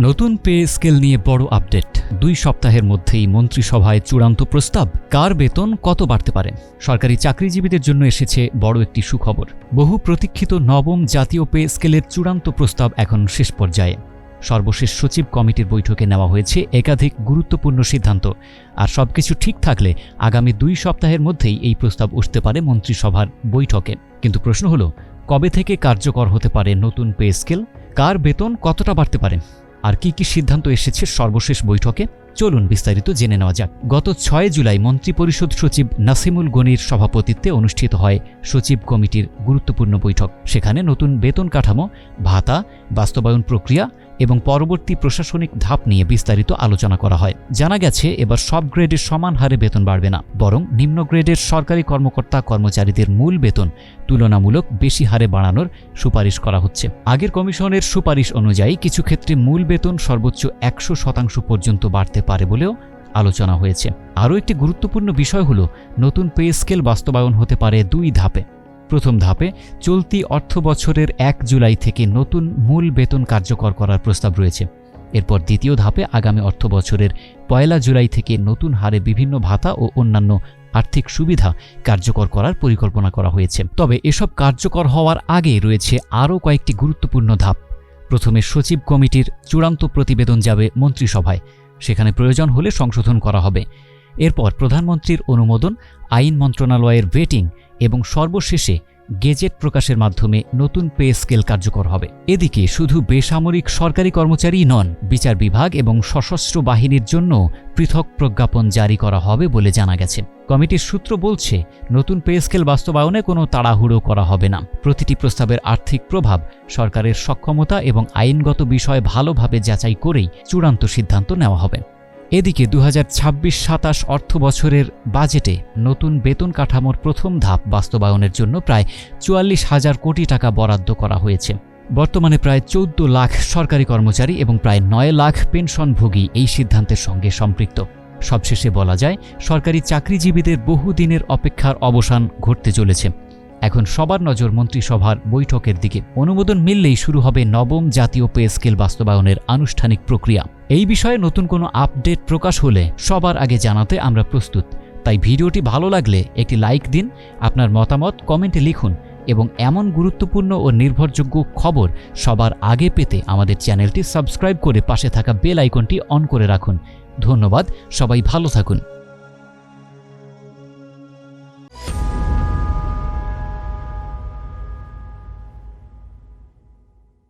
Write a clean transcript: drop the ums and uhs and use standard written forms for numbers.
নতুন pay scale নিয়ে বড় আপডেট। 2 সপ্তাহের মধ্যেই মন্ত্রিসভায় চূড়ান্ত প্রস্তাব। কার বেতন কত বাড়তে পারে? সরকারি চাকরিজীবীদের জন্য এসেছে বড় একটি সুখবর। বহু প্রতীক্ষিত নবম জাতীয় পে স্কেলের চূড়ান্ত প্রস্তাব এখন শেষ পর্যায়ে। সর্বশেষ সচিব কমিটির বৈঠকে নেওয়া হয়েছে একাধিক গুরুত্বপূর্ণ সিদ্ধান্ত। আর সবকিছু ঠিক থাকলে আগামী 2 সপ্তাহের মধ্যেই এই প্রস্তাব উঠতে পারে মন্ত্রিসভার বৈঠকে। কিন্তু প্রশ্ন হলো, কবে থেকে কার্যকর হতে পারে নতুন পে স্কেল? কার বেতন কতটা বাড়তে পারে? আর কি কি সিদ্ধান্ত এসেছে সর্বশেষ বৈঠকে? চলুন বিস্তারিত জেনে নেওয়া যাক। গত 6 জুলাই মন্ত্রিপরিষদ সচিব নাসিমুল গনির সভাপতিত্বে অনুষ্ঠিত হয় সচিব কমিটির গুরুত্বপূর্ণ বৈঠক। সেখানে নতুন বেতন কাঠামো, ভাতা, বাস্তবায়ন প্রক্রিয়া এবং পরবর্তী প্রশাসনিক ধাপ নিয়ে বিস্তারিত আলোচনা করা হয়। জানা গেছে, এবার সব গ্রেডের সমান হারে বেতন বাড়বে না, বরং নিম্ন গ্রেডের সরকারি কর্মকর্তা কর্মচারীদের মূল বেতন তুলনামূলক বেশি হারে বাড়ানোর সুপারিশ করা হচ্ছে। আগের কমিশনের সুপারিশ অনুযায়ী কিছু ক্ষেত্রে মূল বেতন সর্বোচ্চ 100% পর্যন্ত বাড়তে পারে বলেও আলোচনা হয়েছে। আরও একটি গুরুত্বপূর্ণ বিষয় হল, নতুন পে স্কেল বাস্তবায়ন হতে পারে 2 ধাপে। প্রথম ধাপে চলতি অর্থ বছরের 1 জুলাই থেকে নতুন মূল বেতন কার্যকর করার প্রস্তাব রয়েছে। এরপর দ্বিতীয় ধাপে আগামী অর্থ বছরের 1 জুলাই থেকে নতুন হারে বিভিন্ন ভাতা ও অন্যান্য আর্থিক সুবিধা কার্যকর করার পরিকল্পনা করা হয়েছে। তবে এসব কার্যকর হওয়ার আগে রয়েছে আরও কয়েকটি গুরুত্বপূর্ণ ধাপ। প্রথমে সচিব কমিটির চূড়ান্ত প্রতিবেদন যাবে মন্ত্রিসভায়। সেখানে প্রয়োজন হলে সংশোধন করা হবে। এরপর প্রধানমন্ত্রীর অনুমোদন, আইন মন্ত্রণালয়ের ভেটিং এবং সর্বশেষে গেজেট প্রকাশের মাধ্যমে নতুন পে স্কেল কার্যকর হবে। এদিকে শুধু বেসামরিক সরকারি কর্মচারীই নন, বিচার বিভাগ এবং সশস্ত্র বাহিনীর জন্য পৃথক প্রজ্ঞাপন জারি করা হবে বলে জানা গেছে। কমিটির সূত্র বলছে, নতুন পে স্কেল বাস্তবায়নে কোনো তাড়াহুড়ো করা হবে না। প্রতিটি প্রস্তাবের আর্থিক প্রভাব, সরকারের সক্ষমতা এবং আইনগত বিষয় ভালোভাবে যাচাই করেই চূড়ান্ত সিদ্ধান্ত নেওয়া হবে। এদিকে 2026-27 অর্থ বছরের বাজেটে নতুন বেতন কাঠামোর প্রথম ধাপ বাস্তবায়নের জন্য প্রায় 44,000 কোটি টাকা বরাদ্দ করা হয়েছে। বর্তমানে প্রায় 14 লাখ সরকারি কর্মচারী এবং প্রায় 9 লাখ পেনশনভোগী এই সিদ্ধান্তের সঙ্গে সম্পৃক্ত। সবশেষে বলা যায়, সরকারি চাকরিজীবীদের বহুদিনের অপেক্ষার অবসান ঘটতে চলেছে। এখন সবার নজর মন্ত্রিসভার বৈঠকের দিকে। অনুমোদন মিললেই শুরু হবে নবম জাতীয় পে স্কেল বাস্তবায়নের আনুষ্ঠানিক প্রক্রিয়া। এই বিষয়ে নতুন কোনো আপডেট প্রকাশ হলে সবার আগে জানাতে আমরা প্রস্তুত। তাই ভিডিওটি ভালো লাগলে একটি লাইক দিন, আপনার মতামত কমেন্টে লিখুন এবং এমন গুরুত্বপূর্ণ ও নির্ভরযোগ্য খবর সবার আগে পেতে আমাদের চ্যানেলটি সাবস্ক্রাইব করে পাশে থাকা বেল আইকনটি অন করে রাখুন। ধন্যবাদ, সবাই ভালো থাকুন।